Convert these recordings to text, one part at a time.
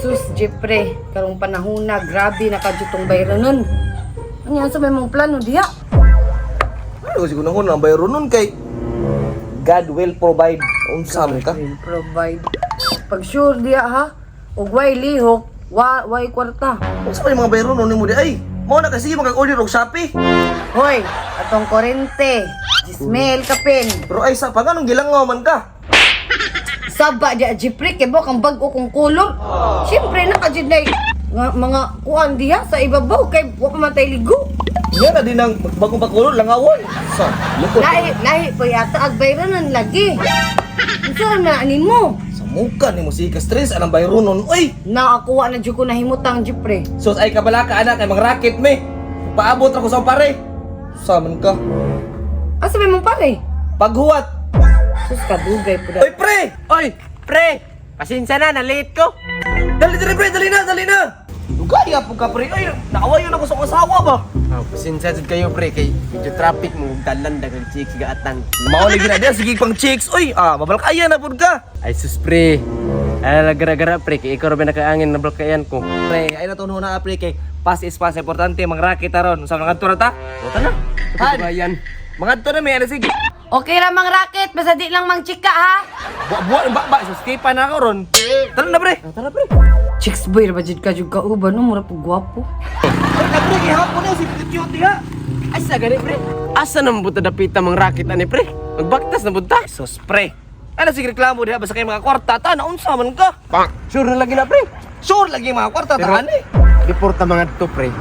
Sus, Jepre, karong panahon na, grabe na kadyutong bayranon. Ano yan sa may mong plano diya? Ano siguro na ko ang bayro nun kay God will provide. Unsa man ka? Will provide. Pag sure diya ha, ug way lihok, way kwarta. Unsa man yung mga bayro nun mo di ay? Mo na kasi mag-order og Shopee. Hoy, atong korente, Gismel kapin. Pero ay sa paganong gilangaw man ka. Saba diya, Jepre, kay kang bag-o kong kulong. Siyempre, nakadyan na mga kuan diya sa ibabaw, kay wa pa matay ligo. Yan na din ang bagong pakulod langawon. Sa lukot. Lahi po yata, agbayranan lagi. Saan na anin mo? Sa muka ni mo si ka-stress anang bayro nun. Uy! Nakakuha na dyan ko na himutang, Jepre. Sus ay kabala ka anak kay mga racket me. Paabot ako sa pare. Sa man ka? Asa may mong pare? Paghuwat. Sus, kadugay po Oy pre! Oy, pre! Pasensya na, na-late ko. Dali pre, dali na. Dugaya po ka pre. Ay, naawayon ako sa asawa ba? Oh, pasensya jud kayo, pre, kay medyo traffic mo, dalan dagang chicks gaatan. Mauli gina dia sige pang chicks. Uy, mabalakayan na pud ka. Ay sus, pre. Ay, gara-gara, pre, kay ikaw rin nakaangin na balkayan ko. Pre, ay natuno na pre kay pass is pass importante mang racket aron. Sa mga turata. O ta na. Ito ba yan? Mga to na may ano sige. Okay lang mang racket, basta di lang mang chika ha. Ba, skipan na ako ron. Tara na pre. Tara, pre. Chicks boy, rabajid ka dyan ka uban, no? Mura po gwapo. Ay, na pre, gihapon na si cute ha. Ay, sa gani, pre. Asa nang buta dapita mang racket ani, pre? Magbaktas na buta. Sus pre. Ano sige reklamo diha basta kay mga kwarta ta naunsa man ka? Sure na lagi na, pre. Sure lagi mga kwarta Pero- ta ani. Report na mga to, pre.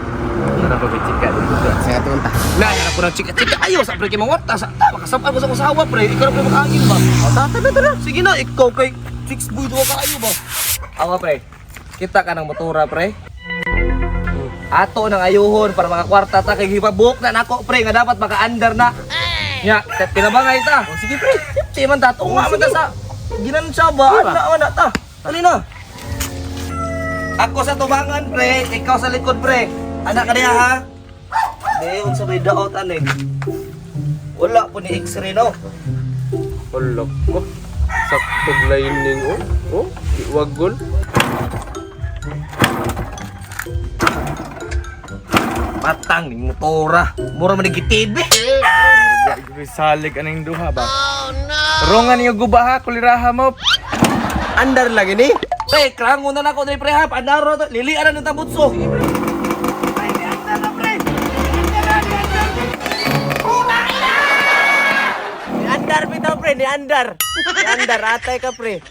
Ano ba chika dito? Sa atong ta. Na, ko na chika ayo sa pre kay mga kwarta sa ta makasapal ko sa usawa pre. Ikaw na pre mag-angin ba? O tara. Sige na, ikaw kay chicks boy duwa ka ayo ba? Awa pre. Kita ka ng motora pre. Ato nang ayuhon para mga kwarta ta kay gipabuk na nako pre nga dapat maka-under na. Nya, pinabangay ta. O sige pre. Di man ta tunga man ta sa ginansya ba? Ana ta. Dali na. Ako sa tubangan pre, ikaw sa likod pre. Anak ka niya ha? Hindi, unsa may daot ani. Wala po ni X-ray no. Ulok ko. Saktog lining, oh. Oh, iwagol. Matang ning motora. Mura man TV. Salig aning duha ba? Oh no! Rongan niyo gubaha kuliraha mo. Andar lagi ni. Pre, krango na nako dai pre ha. Andar to. Lilian na ng tabutso. Ni andar bitaw, pre, ni andar. Ni andar atay ka, pre.